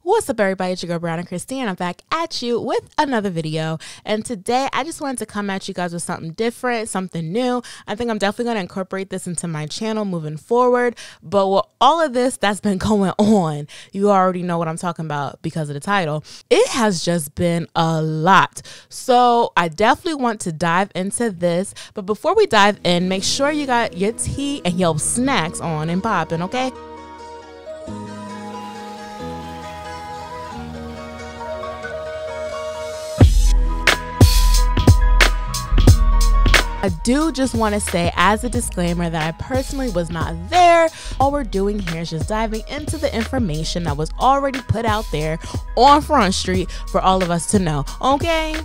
What's up, everybody? It's your girl Brown and Christine. I'm back at you with another video, and today I just wanted to come at you guys with something different, something new. I think I'm definitely going to incorporate this into my channel moving forward, but with all of this that's been going on, you already know what I'm talking about because of the title. It has just been a lot, so I definitely want to dive into this. But before we dive in, make sure you got your tea and your snacks on and popping, okay? I do just want to say as a disclaimer that I personally was not there. All we're doing here is just diving into the information that was already put out there on Front Street for all of us to know, okay?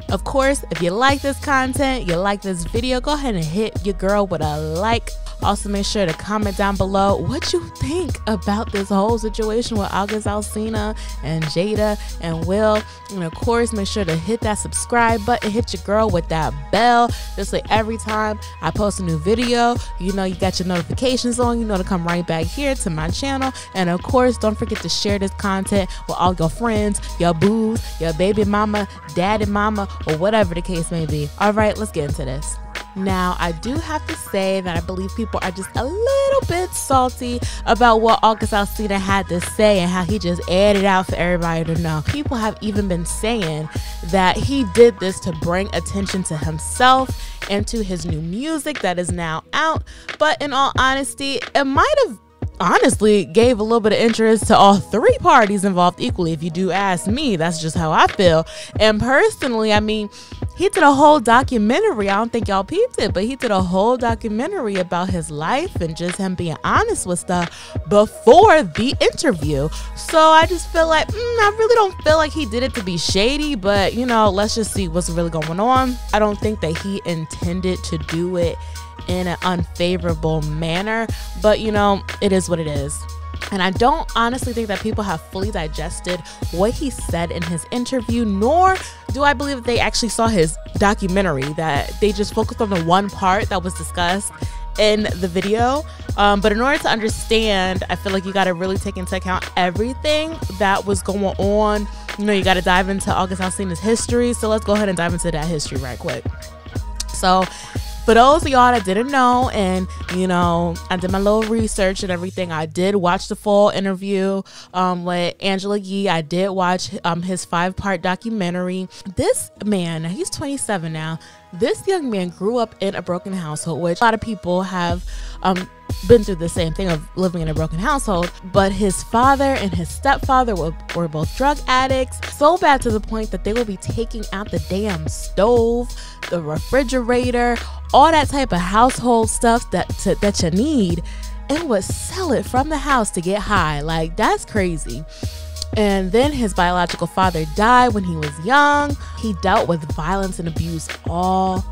Of course, if you like this content, you like this video, go ahead and hit your girl with a like. Also, make sure to comment down below what you think about this whole situation with August Alsina and Jada and Will. And of course, make sure to hit that subscribe button, hit your girl with that bell. This way, every time I post a new video, you know you got your notifications on, you know to come right back here to my channel. And of course, don't forget to share this content with all your friends, your boos, your baby mama, daddy mama, or whatever the case may be. All right, let's get into this. Now, I do have to say that I believe people are just a little bit salty about what August Alsina had to say and how he just aired it out for everybody to know. People have even been saying that he did this to bring attention to himself and to his new music that is now out. But in all honesty, it might have honestly gave a little bit of interest to all three parties involved equally, if you do ask me. That's just how I feel. And personally, I mean, he did a whole documentary. I don't think y'all peeped it, but he did a whole documentary about his life and just him being honest with stuff before the interview. So I just feel like I really don't feel like he did it to be shady, but you know, let's just see what's really going on. I don't think that he intended to do it in an unfavorable manner, but you know, it is what it is. And I don't honestly think that people have fully digested what he said in his interview, nor do I believe that they actually saw his documentary, that they just focused on the one part that was discussed in the video. But in order to understand, I feel like you got to really take into account everything that was going on. You know, you got to dive into August Alsina's history. So let's go ahead and dive into that history right quick. So for those of y'all that didn't know, and you know, I did my little research and everything, I did watch the full interview with Angela Yee. I did watch his 5-part documentary. This man, he's 27 now. This young man grew up in a broken household, which a lot of people have been through the same thing of living in a broken household. But his father and his stepfather were both drug addicts, so bad to the point that they will be taking out the damn stove, the refrigerator, all that type of household stuff that you need, and would sell it from the house to get high. Like, that's crazy. And then his biological father died when he was young. He dealt with violence and abuse all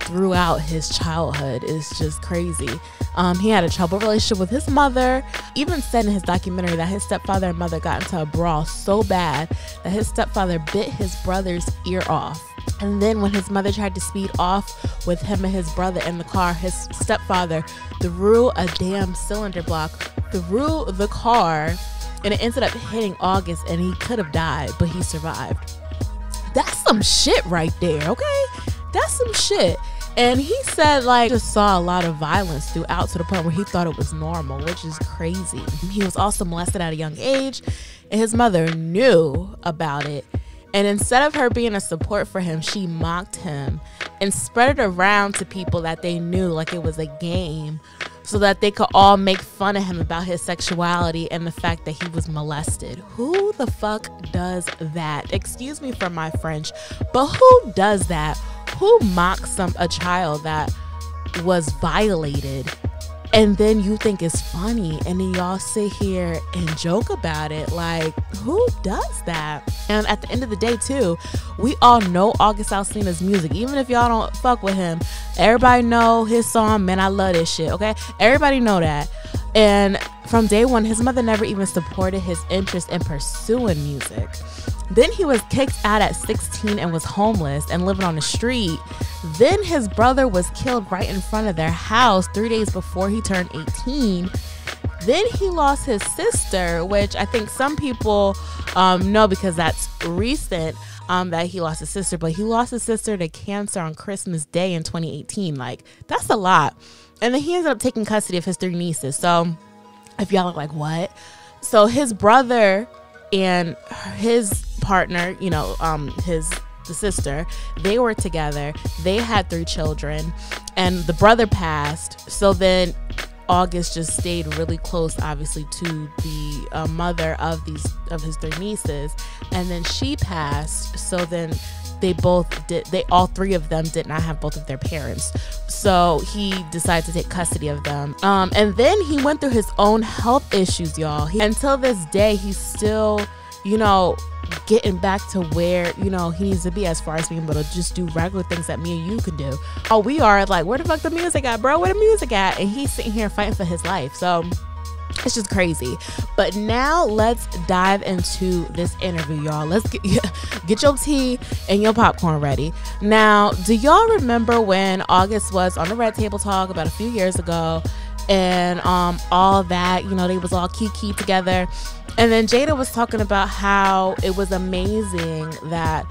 throughout his childhood. It's just crazy. He had a troubled relationship with his mother. Even said in his documentary that his stepfather and mother got into a brawl so bad that his stepfather bit his brother's ear off. And then when his mother tried to speed off with him and his brother in the car, his stepfather threw a damn cylinder block through the car, and it ended up hitting August, and he could have died, but he survived. That's some shit right there, okay? That's some shit. And he said, like, just saw a lot of violence throughout to the point where he thought it was normal, which is crazy. He was also molested at a young age, and his mother knew about it. And instead of her being a support for him, she mocked him and spread it around to people that they knew like it was a game, so that they could all make fun of him about his sexuality and the fact that he was molested. Who the fuck does that? Excuse me for my French, but who does that? Who mocks a child that was violated, and then you think it's funny, and then y'all sit here and joke about it? Like, who does that? And at the end of the day too, we all know August Alsina's music. Even if y'all don't fuck with him, everybody know his song, Man, I Love This Shit, okay? Everybody know that. And from day one, his mother never even supported his interest in pursuing music. Then he was kicked out at 16 and was homeless and living on the street. Then his brother was killed right in front of their house 3 days before he turned 18. Then he lost his sister, which I think some people No, because that's recent. That he lost his sister, but he lost his sister to cancer on Christmas Day in 2018. Like, that's a lot. And then he ended up taking custody of his 3 nieces. So if y'all are like, what? So his brother and his partner, you know, the sister, they were together. They had 3 children, and the brother passed. So then August just stayed really close, obviously, to the mother of his 3 nieces, and then she passed. So then all 3 of them did not have both of their parents. So he decided to take custody of them. And then he went through his own health issues, y'all. Until this day, he's still, you know, getting back to where, you know, he needs to be as far as being able to just do regular things that me and you can do. Oh, we are like, where the fuck the music at, bro? Where the music at? And he's sitting here fighting for his life. So it's just crazy. But now let's dive into this interview, y'all. Let's get your tea and your popcorn ready. Now, do y'all remember when August was on the Red Table Talk about a few years ago, and all that, you know, they was all kiki together, and then Jada was talking about how it was amazing that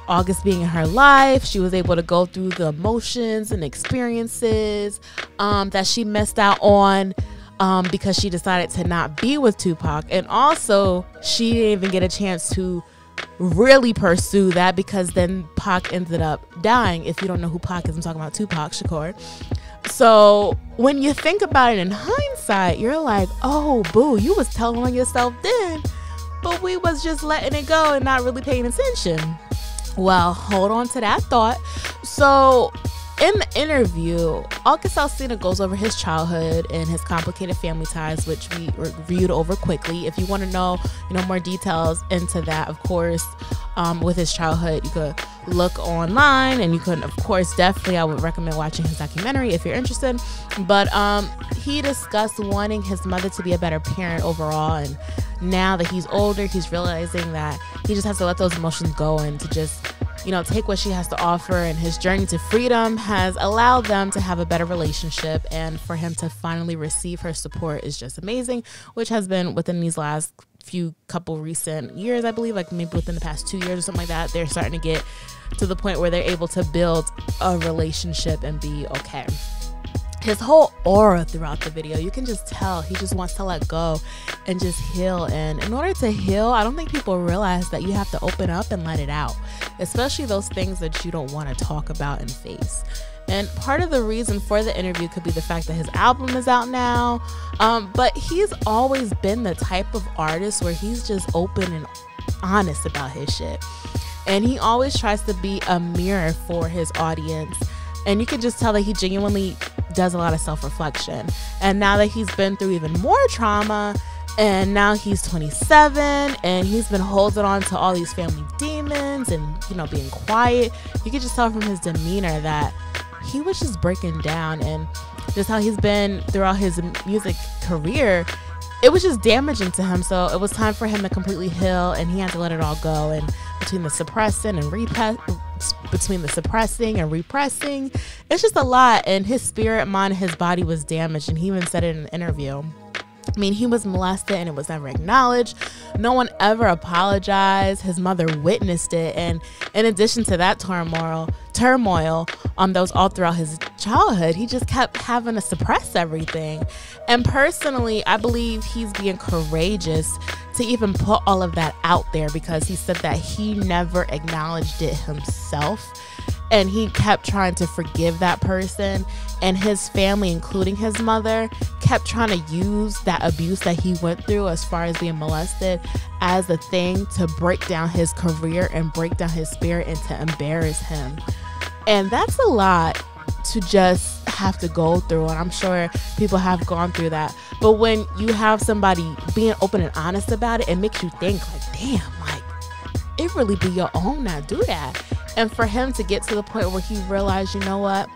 August being in her life, she was able to go through the emotions and experiences that she missed out on because she decided to not be with Tupac. And also, she didn't even get a chance to really pursue that because then Pac ended up dying. If you don't know who Pac is, I'm talking about Tupac Shakur. So when you think about it in hindsight, you're like, oh, boo, you was telling on yourself then, but we was just letting it go and not really paying attention. Well, hold on to that thought. So in the interview, August Alsina goes over his childhood and his complicated family ties, which we reviewed over quickly. If you want to know, more details into that, of course, with his childhood, you could look online, and you could, of course, definitely, I would recommend watching his documentary if you're interested. But he discussed wanting his mother to be a better parent overall, and now that he's older, he's realizing that he just has to let those emotions go and to just take what she has to offer, and his journey to freedom has allowed them to have a better relationship, and for him to finally receive her support is just amazing, which has been within these last couple recent years, I believe, like maybe within the past 2 years or something like that. They're starting to get to the point where they're able to build a relationship and be okay. His whole aura throughout the video, you can just tell he just wants to let go and just heal. And in order to heal, I don't think people realize that you have to open up and let it out, especially those things that you don't want to talk about and face. And part of the reason for the interview could be the fact that his album is out now, but he's always been the type of artist where he's just open and honest about his shit, and he always tries to be a mirror for his audience. And you can just tell that he genuinely does a lot of self-reflection. And now that he's been through even more trauma, and now he's 27, and he's been holding on to all these family demons and, being quiet, you can just tell from his demeanor that he was just breaking down. And just how he's been throughout his music career, it was just damaging to him. So it was time for him to completely heal, and he had to let it all go. And between the suppressing and repressing, it's just a lot. And his spirit, mind, his body was damaged, and he even said it in an interview. I mean, he was molested and it was never acknowledged. No one ever apologized. His mother witnessed it. And in addition to that turmoil that was all throughout his childhood, he just kept having to suppress everything. And personally, I believe he's being courageous to even put all of that out there, because he said that he never acknowledged it himself. And he kept trying to forgive that person, and his family, including his mother, kept trying to use that abuse that he went through as far as being molested as a thing to break down his career and break down his spirit and to embarrass him. And that's a lot to just have to go through, and I'm sure people have gone through that. But when you have somebody being open and honest about it, it makes you think like, damn, like it really be your own not do that. And for him to get to the point where he realized, you know what,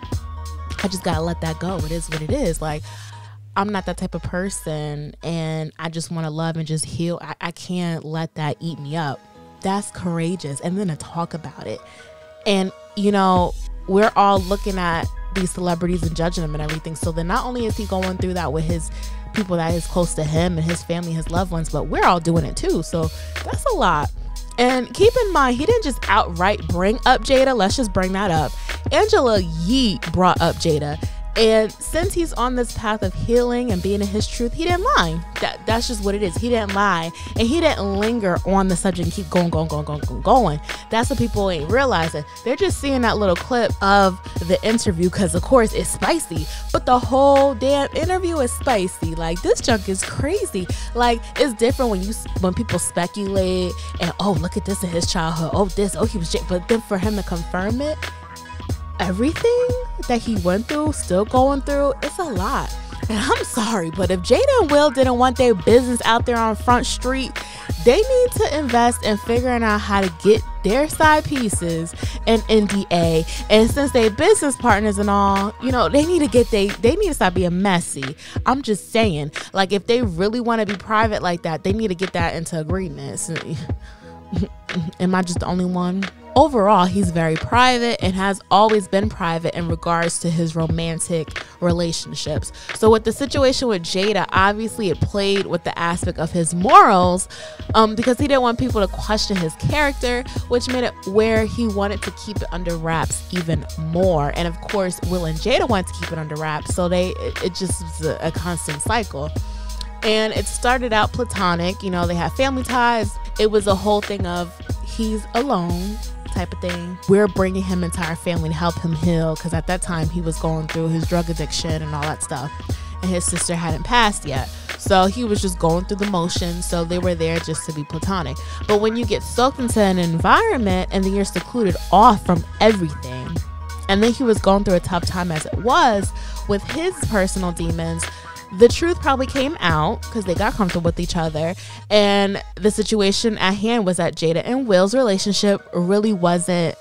I just gotta let that go. It is what it is. Like, I'm not that type of person, and I just want to love and just heal. I can't let that eat me up. That's courageous. And then to talk about it. And, we're all looking at these celebrities and judging them and everything. So then not only is he going through that with his people that is close to him and his family, his loved ones, but we're all doing it too. So that's a lot. And keep in mind, he didn't just outright bring up Jada. Let's just bring that up. Angela Yee brought up Jada. And since he's on this path of healing and being in his truth, he didn't lie. That's just what it is. He didn't lie. And he didn't linger on the subject and keep going. That's what people ain't realizing. They're just seeing that little clip of the interview because, of course, it's spicy. But the whole damn interview is spicy. Like, this junk is crazy. Like, it's different when people speculate and, oh, look at this in his childhood. Oh, this. Oh, he was... But then for him to confirm it, everything that he went through, still going through, it's a lot. And I'm sorry, but if Jada and Will didn't want their business out there on Front Street, they need to invest in figuring out how to get their side pieces and NDA. And since they business partners and all, you know, they need to stop being messy. I'm just saying, like, if they really want to be private like that, they need to get that into agreements. Am I just the only one? Overall, he's very private and has always been private in regards to his romantic relationships. So with the situation with Jada, obviously it played with the aspect of his morals, because he didn't want people to question his character, which made it where he wanted to keep it under wraps even more. And of course, Will and Jada wanted to keep it under wraps, so it just was a constant cycle. And it started out platonic, you know, they had family ties. It was a whole thing of he's alone type of thing. We're bringing him into our family to help him heal, because at that time he was going through his drug addiction and all that stuff, and his sister hadn't passed yet, so he was just going through the motions. So they were there just to be platonic. But when you get soaked into an environment and then you're secluded off from everything, and then he was going through a tough time as it was with his personal demons, the truth probably came out because they got comfortable with each other. And the situation at hand was that Jada and Will's relationship really wasn't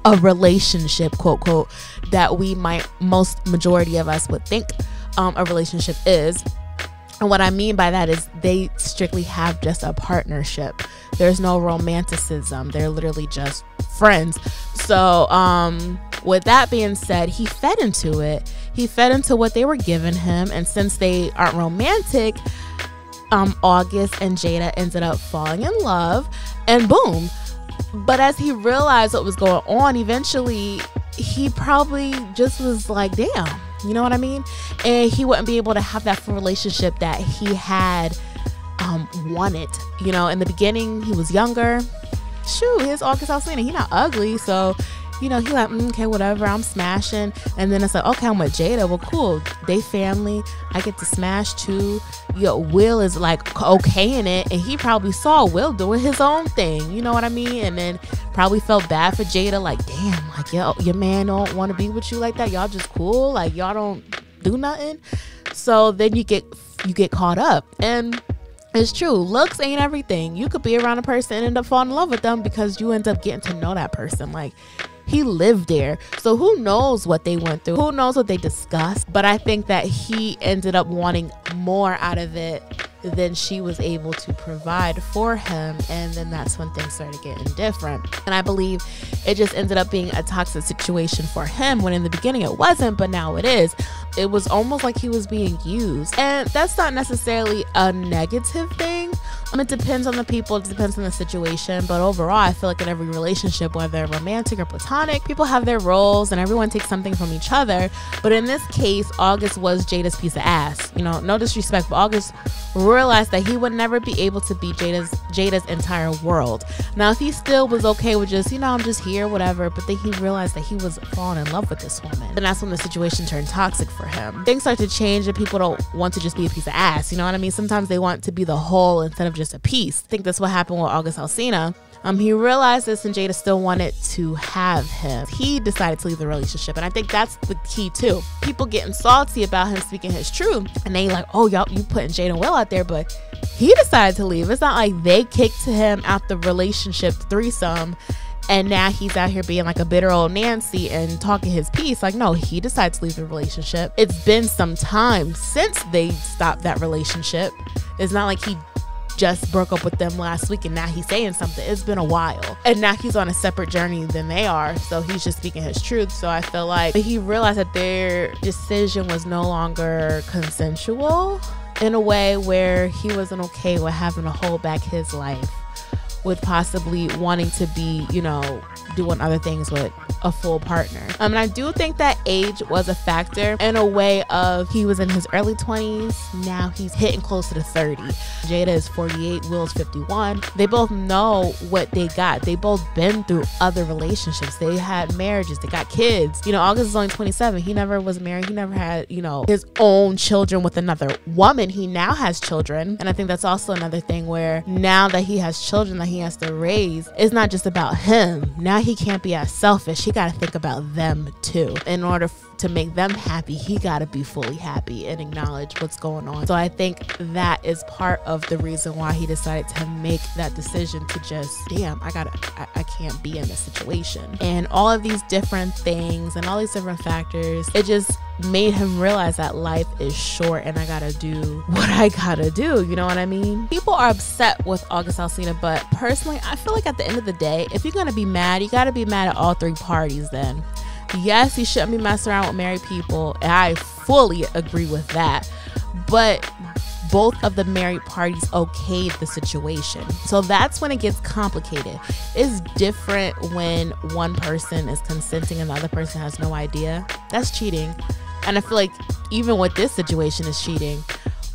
a relationship, quote, quote, that we majority of us would think a relationship is. And what I mean by that is they strictly have just a partnership. There's no romanticism. They're literally just friends. So with that being said, he fed into it. He fed into what they were giving him. And since they aren't romantic, August and Jada ended up falling in love, and boom. But as he realized what was going on, eventually he probably just was like, damn, you know what I mean? And he wouldn't be able to have that full relationship that he had wanted. You know, in the beginning, he was younger. Shoot, here's August Alsina. He not ugly, so you know, he like, okay, whatever, I'm smashing. And then it's like, okay, I'm with Jada. Well, cool. They family. I get to smash too. Yo, Will is like okay in it. And he probably saw Will doing his own thing. You know what I mean? And then probably felt bad for Jada. Like, damn, like, yo, your man don't want to be with you like that. Y'all just cool. Like, y'all don't do nothing. So then you get caught up. And it's true. Looks ain't everything. You could be around a person and end up falling in love with them because you end up getting to know that person. Like, he lived there. So who knows what they went through? Who knows what they discussed? But I think that he ended up wanting more out of it than she was able to provide for him. And then that's when things started getting different. And I believe it just ended up being a toxic situation for him, when in the beginning it wasn't, but now it is. It was almost like he was being used. And that's not necessarily a negative thing. It depends on the people, it depends on the situation, but overall I feel like in every relationship, whether romantic or platonic, people have their roles and everyone takes something from each other. But in this case, August was Jada's piece of ass. You know, no disrespect, but August realized that he would never be able to be Jada's entire world. Now, if he still was okay with just, you know, I'm just here, whatever, but then he realized that he was falling in love with this woman, and that's when the situation turned toxic for him. Things start to change and people don't want to just be a piece of ass, you know what I mean? Sometimes they want to be the whole instead of just a piece. I think that's what happened with August Alsina. He realized this, and Jada still wanted to have him. He decided to leave the relationship, and I think that's the key too. People getting salty about him speaking his truth, and they like, oh, y'all, you putting Jada and Will out there, but he decided to leave. It's not like they kicked him out the relationship threesome, and now he's out here being like a bitter old Nancy and talking his piece. Like, no, he decided to leave the relationship. It's been some time since they stopped that relationship. It's not like he just broke up with them last week and now he's saying something. It's been a while, and now he's on a separate journey than they are, so he's just speaking his truth. So I feel like he realized that their decision was no longer consensual, in a way where he wasn't okay with having to hold back his life, with possibly wanting to be, you know, doing other things with a full partner. And I do think that age was a factor in a way of he was in his early 20s, now he's hitting closer to 30. Jada is 48, Will's 51. They both know what they got. They both been through other relationships. They had marriages, they got kids. You know, August is only 27. He never was married. He never had, you know, his own children with another woman. He now has children. And I think that's also another thing where now that he has children that he has to raise, it's not just about him. Now he can't be as selfish. He got to think about them too. In order to make them happy, he got to be fully happy and acknowledge what's going on. So I think that is part of the reason why he decided to make that decision to just, damn, I can't be in this situation. And all of these different things and all these different factors, it just made him realize that life is short and I gotta do what I gotta do. You know what I mean? People are upset with August Alsina, but personally, I feel like at the end of the day, if you're gonna be mad, you gotta be mad at all three parties then. Yes, you shouldn't be messing around with married people, and I fully agree with that. But both of the married parties okayed the situation. So that's when it gets complicated. It's different when one person is consenting and the other person has no idea. That's cheating. And I feel like even with this situation is cheating.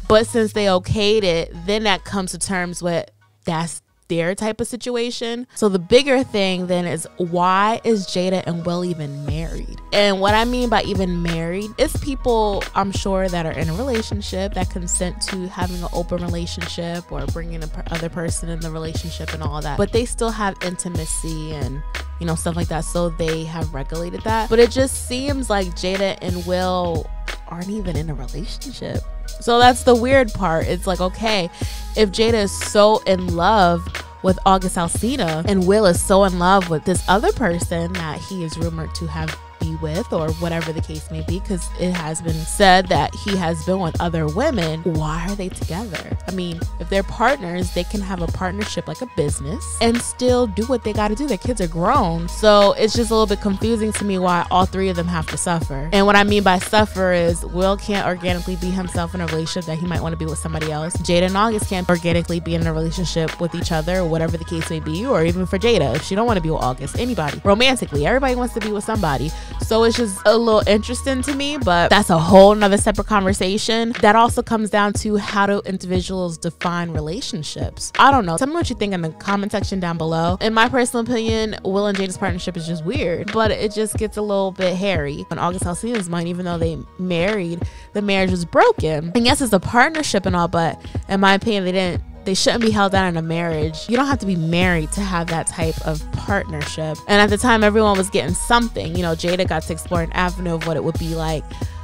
But since they okayed it, then that comes to terms with that's their type of situation. So the bigger thing then is, why is Jada and Will even married? And what I mean by even married is people, I'm sure, that are in a relationship that consent to having an open relationship or bringing the other person in the relationship and all that, but they still have intimacy and, you know, stuff like that. So they have regulated that. But it just seems like Jada and Will aren't even in a relationship. So that's the weird part. It's like, okay, if Jada is so in love with August Alsina and Will is so in love with this other person that he is rumored to have be with, or whatever the case may be, because it has been said that he has been with other women, why are they together? I mean, if they're partners, they can have a partnership like a business and still do what they got to do. Their kids are grown. So it's just a little bit confusing to me why all three of them have to suffer. And what I mean by suffer is Will can't organically be himself in a relationship that he might want to be with somebody else. Jada and August can't organically be in a relationship with each other, or whatever the case may be, or even for Jada, if she don't want to be with August, anybody. Romantically, everybody wants to be with somebody. So it's just a little interesting to me, but that's a whole nother separate conversation. That also comes down to, how do individuals define relationships? I don't know. Tell me what you think in the comment section down below. In my personal opinion, Will and Jada's partnership is just weird, but it just gets a little bit hairy. On August Alsina's mind, even though they married, the marriage was broken. And yes, it's a partnership and all, but in my opinion, they shouldn't be held down in a marriage. You don't have to be married to have that type of partnership. And at the time, everyone was getting something. You know, Jada got to explore an avenue of what it would be like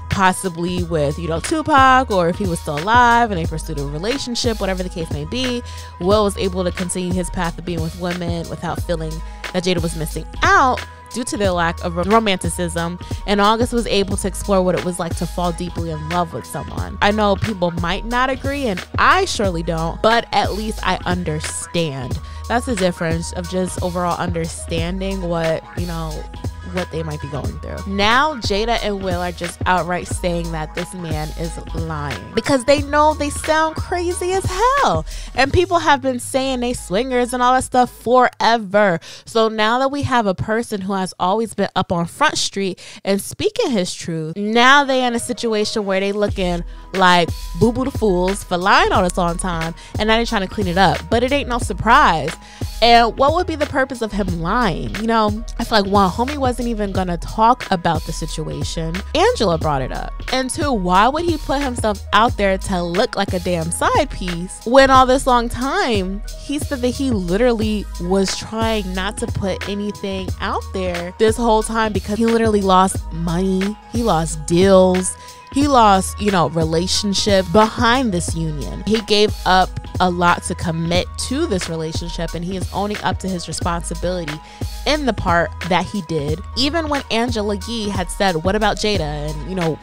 possibly with, you know, Tupac, or if he was still alive and they pursued a relationship, whatever the case may be. Will was able to continue his path of being with women without feeling that Jada was missing out due to their lack of romanticism, and August was able to explore what it was like to fall deeply in love with someone. I know people might not agree, and I surely don't, but at least I understand. That's the difference of just overall understanding what, you know, what they might be going through. Now Jada and Will are just outright saying that this man is lying, because they know they sound crazy as hell, and people have been saying they swingers and all that stuff forever. So now that we have a person who has always been up on Front Street and speaking his truth, now they in a situation where they looking like Boo Boo the Fools for lying all this long time, and now they're trying to clean it up. But it ain't no surprise. And what would be the purpose of him lying? You know, I feel like, one, homie wasn't even gonna talk about the situation. Angela brought it up. And two, why would he put himself out there to look like a damn side piece when all this long time he said that he literally was trying not to put anything out there this whole time, because he literally lost money, he lost deals, he lost, you know, relationship behind this union. He gave up a lot to commit to this relationship, and he is owning up to his responsibility in the part that he did. Even when Angela Yee had said, what about Jada? And, you know,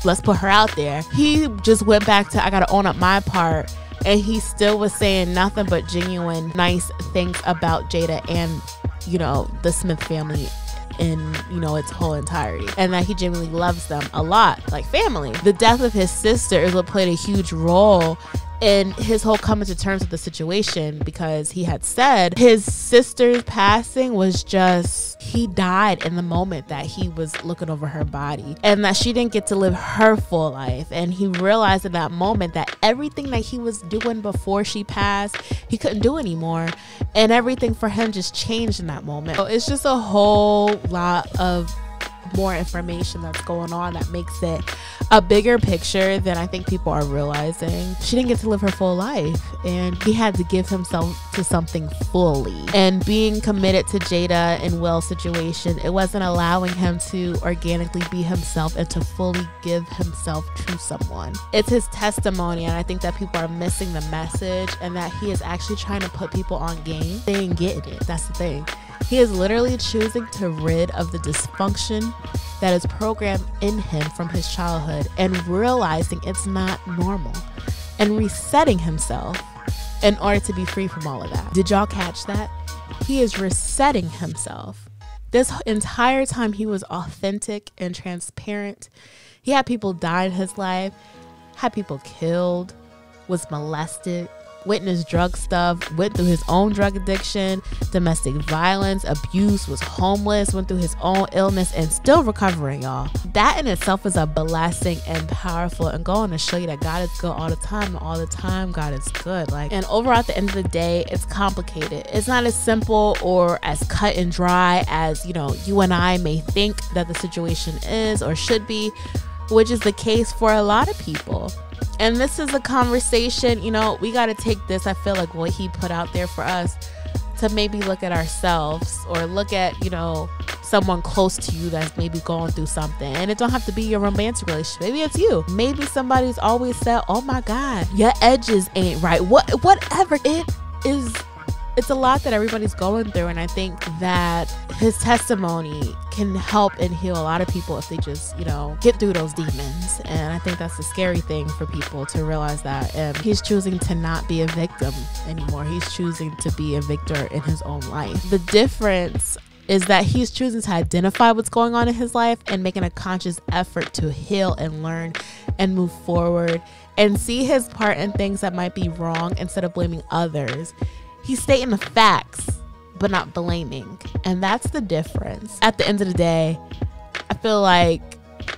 let's put her out there. He just went back to, I gotta own up my part. And he still was saying nothing but genuine, nice things about Jada and, you know, the Smith family in, you know, its whole entirety, and that he genuinely loves them a lot, like family. The death of his sister is what played a huge role in his whole coming to terms with the situation, because he had said his sister's passing was just, he died in the moment that he was looking over her body, and that she didn't get to live her full life. And he realized in that moment that everything that he was doing before she passed, he couldn't do anymore, and everything for him just changed in that moment. So it's just a whole lot of more information that's going on that makes it a bigger picture than I think people are realizing. She didn't get to live her full life, and he had to give himself to something fully. And being committed to Jada and Will's situation, it wasn't allowing him to organically be himself and to fully give himself to someone. It's his testimony, and I think that people are missing the message, and that he is actually trying to put people on game. They ain't getting it. That's the thing. He is literally choosing to rid of the dysfunction that is programmed in him from his childhood, and realizing it's not normal, and resetting himself in order to be free from all of that. Did y'all catch that? He is resetting himself. This entire time he was authentic and transparent. He had people die in his life, had people killed, was molested, witnessed drug stuff, went through his own drug addiction, domestic violence, abuse, was homeless, went through his own illness, and still recovering, y'all. That in itself is a blessing and powerful, and going to show you that God is good all the time, and all the time God is good. Like, and overall, at the end of the day, it's complicated. It's not as simple or as cut and dry as, you know, you and I may think that the situation is or should be, which is the case for a lot of people. And this is a conversation, you know, we got to take this, I feel like, what he put out there for us, to maybe look at ourselves, or look at, you know, someone close to you that's maybe going through something. And it don't have to be your romantic relationship. Maybe it's you. Maybe somebody's always said, oh my God, your edges ain't right. Whatever it is. It's a lot that everybody's going through, and I think that his testimony can help and heal a lot of people if they just, you know, get through those demons. And I think that's the scary thing for people to realize that. And he's choosing to not be a victim anymore. He's choosing to be a victor in his own life. The difference is that he's choosing to identify what's going on in his life and making a conscious effort to heal and learn and move forward and see his part in things that might be wrong instead of blaming others. He's stating the facts, but not blaming. And that's the difference. At the end of the day, I feel like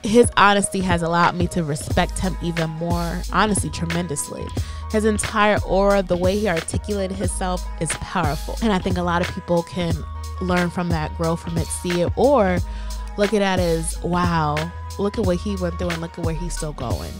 his honesty has allowed me to respect him even more, honestly, tremendously. His entire aura, the way he articulated himself, is powerful. And I think a lot of people can learn from that, grow from it, see it, or look at that as, wow, look at what he went through and look at where he's still going.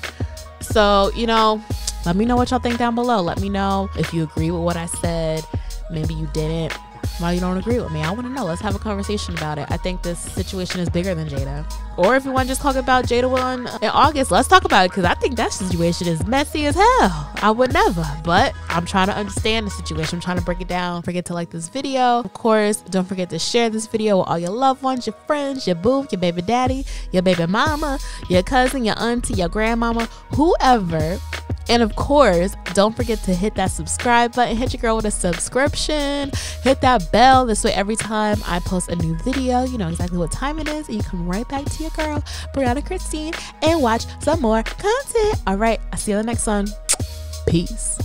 So, you know, let me know what y'all think down below. Let me know if you agree with what I said. Maybe you didn't. Why you don't agree with me? I want to know. Let's have a conversation about it. I think this situation is bigger than Jada. Or if you want to just talk about Jada, Will, and August, let's talk about it, because I think that situation is messy as hell. I would never, but I'm trying to understand the situation. I'm trying to break it down. Don't forget to like this video. Of course, don't forget to share this video with all your loved ones, your friends, your boo, your baby daddy, your baby mama, your cousin, your auntie, your grandmama, whoever. And of course, don't forget to hit that subscribe button, hit your girl with a subscription, hit that bell. This way, every time I post a new video, you know exactly what time it is, and you come right back to your girl, Brianna Christine, and watch some more content. All right, I'll see you in the next one. Peace.